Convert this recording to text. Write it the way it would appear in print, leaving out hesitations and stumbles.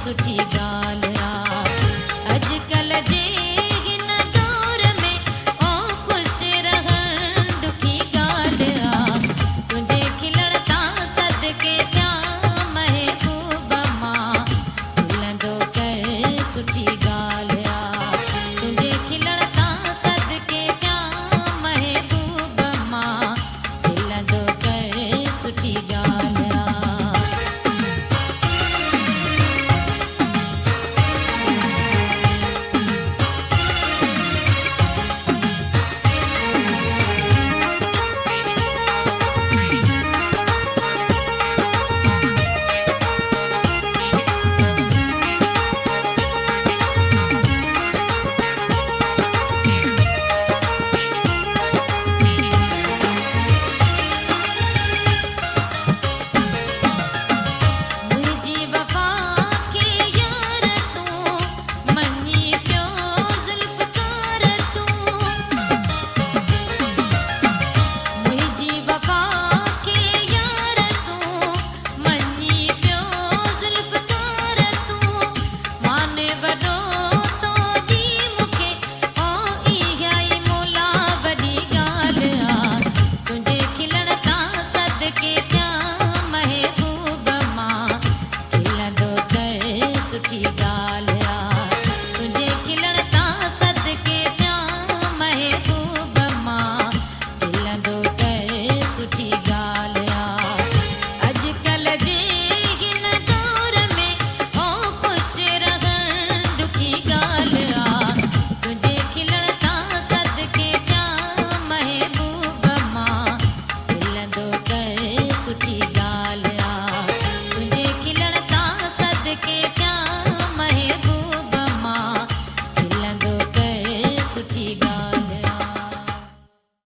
सुठी ॻाल्हि आहे। अॼुकल्ह जे हिन दौर में ओ ख़ुशि रहण ॾुखी ॻाल्हि आहे। तुंहिंजे खिलण तां सदके थिया महबूब मां खिलंदो कर सुठी ॻाल्हि आहे। तुंहिंजे खिलण तां सदके थिया महबूब मां खिलंदो कर सुठी ॻाल्हि आहे। मुंहिंजी वफ़ा खे यार तूं मञी पियो ज़ुल्फ़कार तूं। मुंहिंजी वफ़ा खे यार तूं मञी पियो ज़ुल्फ़कार तूं। माने वॾो तो दी मूंखे ओ इहा ई मौला वॾी ॻाल्हि आहे। तुंहिंजे खिलण तां सदके थिया महबूब मां खिलंदो कर सुठी ॻाल्हि